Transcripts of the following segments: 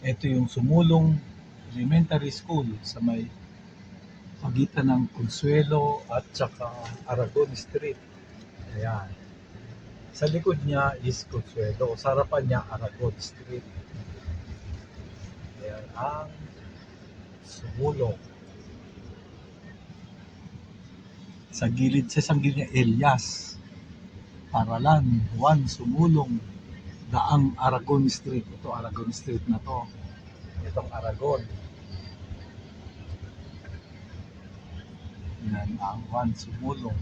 Ito yung Sumulong Elementary School sa may pagitan ng Consuelo at saka Aragon Street. Ayan. Sa likod niya is Consuelo. Sa harapan niya, Aragon Street. Ayan ang Sumulong. Sa gilid niya, Elias. Paralan, Juan Sumulong, Daang Aragon Street. Ito, Aragon Street na to. Itong Aragon. Yan ang Juan Sumulong.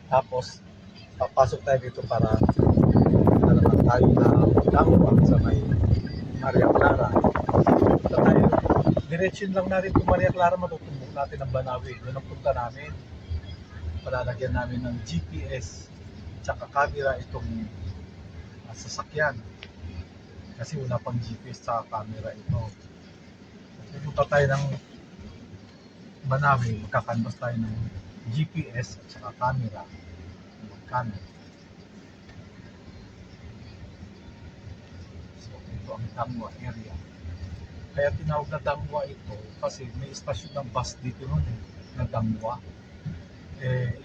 Tapos, papasok tayo dito para naman tayo na Dangwa sa may Maria Clara. Punta tayo. Diretsyon lang natin kung Maria Clara, matutumbok natin ang Banawi. Yun ang punta namin. Palalagyan namin ng GPS tsaka camera itong sasakyan. Kasi wala pang GPS tsaka camera ito. Pupunta tayo ng Banawi, magkakanvas tayo ng GPS at saka camera. Magkano. So, ito ang Dangwa area. Kaya tinawag na Dangwa ito kasi may istasyon ng bus dito noon na Dangwa.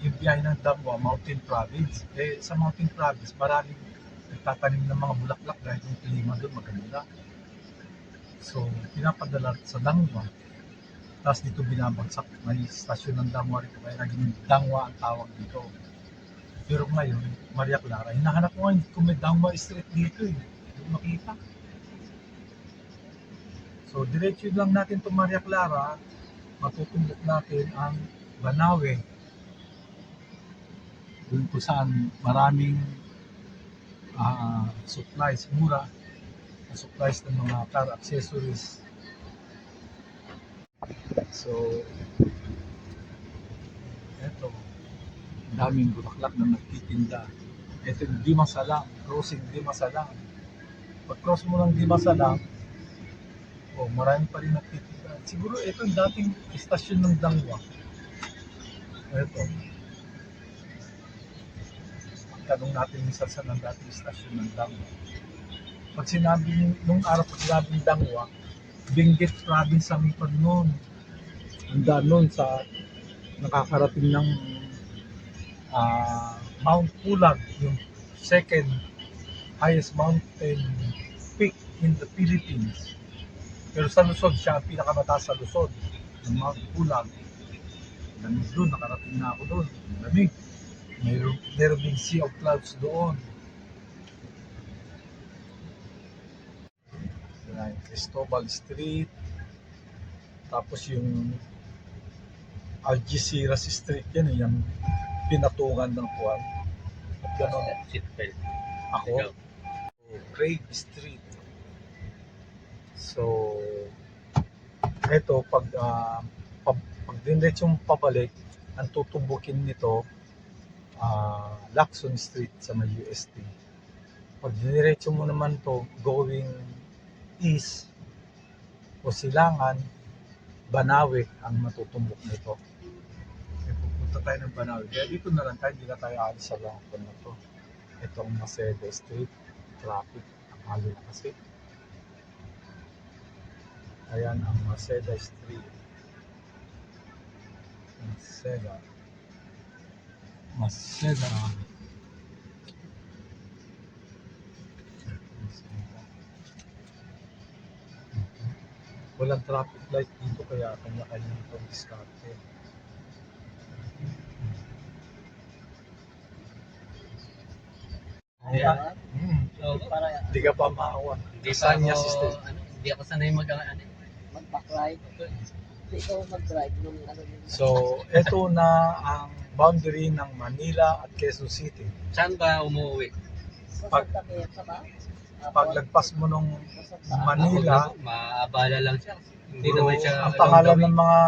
Yung biyahe ng Dangwa, Mountain Province. Sa Mountain Province, maraming nagtatanim ng mga bulaklak dahil yung klima doon maganda. So, pinapadala sa Dangwa. Tapos dito binabagsak, may stasyon ng Dangwa rito. Kaya naging Dangwa ang tawag dito. Pero ngayon, Maria Clara, hinahanap ko ngayon kung may Dangwa Street dito eh. Hindi makita. So, diretso lang natin to Maria Clara, matutumbok natin ang Banawe. Doon po saan maraming supplies, mura supplies ng mga car accessories. So, eto, daming bulaklak na nagtitinda. Ito yung Dimasalang, crossing Dimasalang. Pag cross mo ng Dimasalang, marami pa rin nagtitinda. Siguro ito yung dating istasyon ng Dangwa. Ito. Tanong natin minsan sa ng dating istasyon ng Dangwa. Pag sinabi, nung araw pag sinabing Dangwa, Benguet province ang ipon noon. Handa noon sa nakakarating ng Mount Pulag, yung second highest mountain peak in the Philippines. Pero sa Luzon, siya ang pinakamataas sa Luzon, yung Mount Pulag. Doon, nakarating na ako doon. Lamig. Meron ding Sea of Clouds doon. Cristobal Street. Tapos yung Algeciras Street, yan yung pinatungan ng kuwan. At gano'n. Ako? Craig Street. So, eto, pag dinretsong pabalik, ang tutumbukin nito, Lacson Street sa may UST. Pag diniretso mo naman to going east o Silangan, Banawe ang matutumbok nito. Pupunta tayo ng Banawe. Kaya dito na lang tayo, hindi na tayo alis sa Lacson na to. Ito ang Maceda Street, traffic, ang halo na kasi. Ayan ang Maceda Street. Maceda. Walang traffic light dito kaya kanya-kanya itong diskarte. Ayan. Hindi ka pa maawa. Hindi pa ako, hindi ako sanay mag-backlight. Hindi ko mag-drive nung So, ito na ang boundary ng Manila at Quezon City. Saan ba umuwi? Paglagpas mo nung Manila, Maabala lang siya. Hindi puro, naman siya ang pangalan ng mga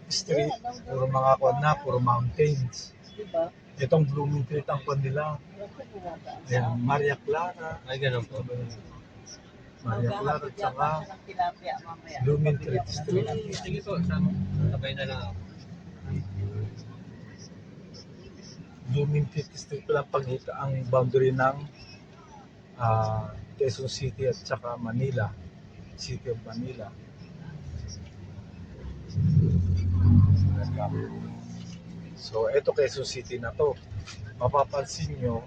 street, puro mga kwan na, puro mountains. Diba? Itong Blooming Street ang kwan nila. Ayan, Maria Clara. Ay, ganun po. Maria Clara at saka Blooming Street. Sige po, sabay na lang ako. Blooming Street lang ang boundary ng Quezon City at saka Manila. City of Manila. So, ito Quezon City na to. Mapapansin nyo,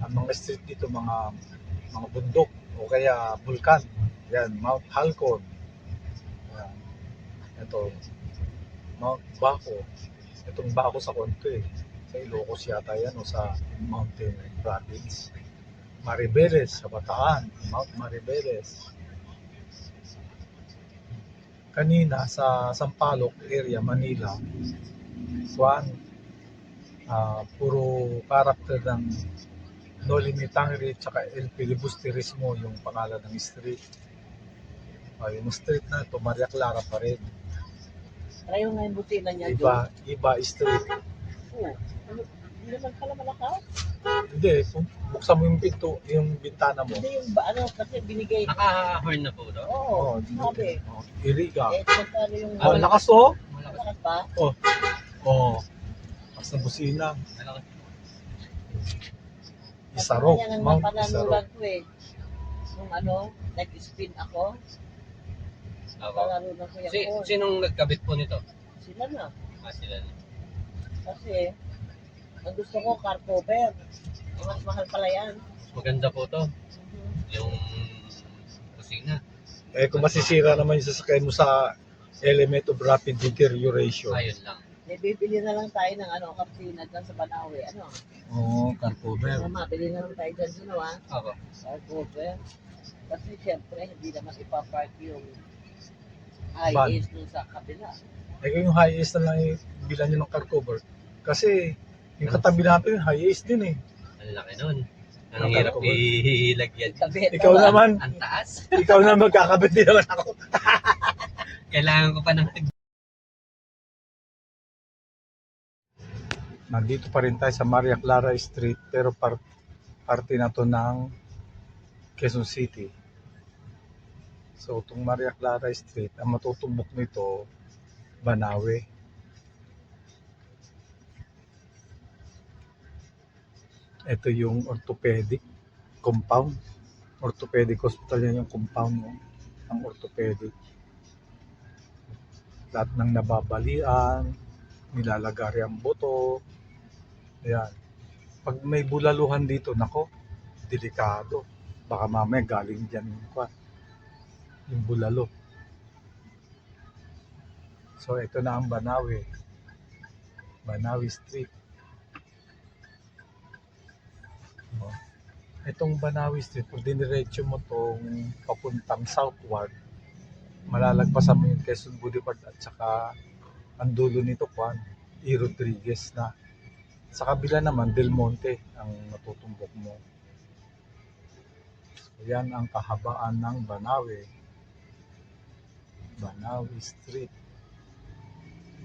ang mga street dito, mga bundok o kaya bulkan. Yan, Mount Halcon. Yan. Ito, Mount Baco. Itong Baco sa Konto eh. Sa Ilocos yata yan o sa Mountain Province. Maribeles sa Bataan, Mount Maribeles. Kanina sa Sampaloc area, Manila, puro character ng No Limit Tangere tsaka El Filibusterismo yung pangalan ng street. Yung street na ito, Maria Clara pa rin. Ayaw nga yung butina niya Iba street. Oo. Ano, hindi naman pala malakaw. Hindi, kung buksan mo yung pinto, yung bintana mo. Hindi yung ano, kasi binigay. Naka-horn na po to. Oo, sabi. Iriga. Magkano yung Lakas oh! malakas pa? Lakas na busina. Malakas. Isarok, Yan ang Mount napananulan Isarok. ko eh. Nung nag-spin ako, Ako. pananulan ko yan. Sinong nagkabit po nito? Sila na. Sila na. Kasi, ang gusto ko, car cover. Mas mahal pala yan. Maganda po to. Yung kusina. Kung masisira naman yung sasakyan mo sa element of rapid deterioration. Ayun lang. Bibili na lang tayo ng kapsina dyan sa Banawe. Car cover. Mabili na lang tayo dyan Ako. car cover. Kasi syempre, hindi naman ipapark yung Van. IS dun sa kabila. Kung yung highest na lang bilan nyo ng car cover. Kasi yung katabi natin, highest din eh. Ang laki nun. Ang Ang hirap cover. ilagyan. Kabit Ikaw naman, Ang taas. ikaw na magkakabit din naman ako. Kailangan ko pa ng Nandito pa rin tayo sa Maria Clara Street pero parte na to ng Quezon City. So itong Maria Clara Street, ang matutumbok nito, Banawe. Ito yung orthopedic compound. Orthopedic hospital yan yung compound mo. Ang orthopedic. Lahat ng nababalian, nilalagari ang buto. Ayan. Pag may bulaluhan dito, nako, delikado. Baka mamaya galing dyan yung bulalo. So, ito na ang Banawe. Banawe Street. Itong Banawe Street, kung diniretso mo tong papuntang southward, malalagpasan mo yung Quezon Boulevard at saka ang dulo nito, E. Rodriguez na. Sa kabila naman, Del Monte ang matutumbok mo. So, yan ang kahabaan ng Banawe. Banawe Street,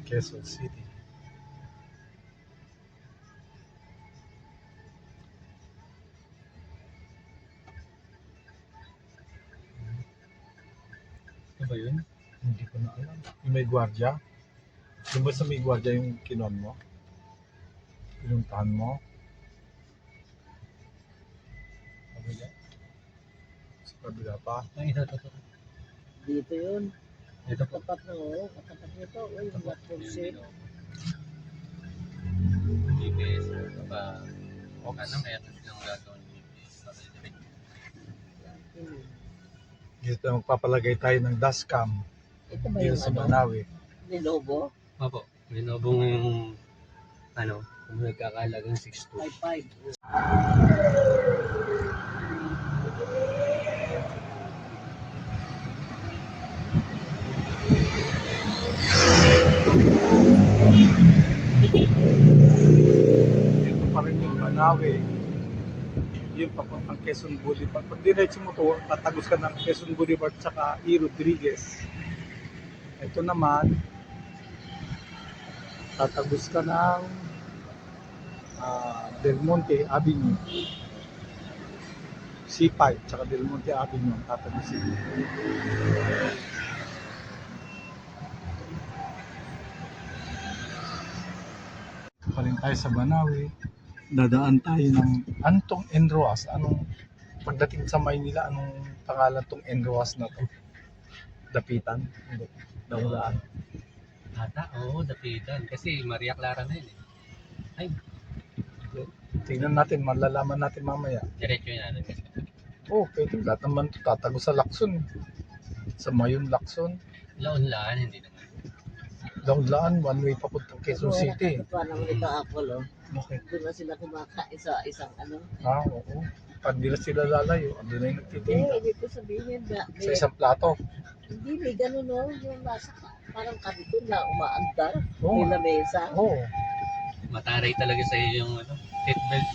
Quezon City. Ano ba yun? Hindi ko na alam. Yung may gwardiya? Yung ba sa may gwardiya yung kinuan mo? Pinuntahan mo? Kabila? Sa kabila pa? Ay, ito. Dito yun. Ito po. Tapat na katapat nito. Yung black set. GPS. Ano, kaya ito silang gagawin ng GPS. Dito magpapalagay tayo ng dashcam Ito ba dito yung sa Banawe. Lenovo? Opo. Linobong yung kung nagkakalagang 6'2". 5.5. Dito pa rin yung Banawe. Yung papuntang Quezon Boulevard. Pag diretso mo to, tatagos ka ng Quezon Boulevard tsaka E. Rodriguez. Ito naman, tatagos ka ng Del Monte Avenue. C5 tsaka Del Monte Avenue ang tatagosin. Pa rin tayo sa Banawe. Dadaan tayo ng Antong Enroas. Anong pagdating sa Maynila, anong pangalan tong Enroas na to? Dapitan. Hindi. Damulaan. Ata, oo, dapitan. Kasi Maria Clara na yun eh. Ay, Tingnan natin, malalaman natin mamaya. diretso yun natin. Oh, pwede. Lahat naman tatago sa Lacson. Sa Mayon Lacson. Laon-laan, hindi naman. Daunlaan, one way papuntang Quezon City. Ito naman ito Apple, oh. Bakit? Doon na sila kumakain sa isang ano. Ah, oo. Pag di na sila lalayo, andun na yung nagtitinda. Ibig ko sabihin na Sa isang plato. hindi may ganun, no? Yung nasa parang kanto na umaandar. Oo. May lamesa. Oo. Mataray talaga sa iyo yung ano, seatbelt.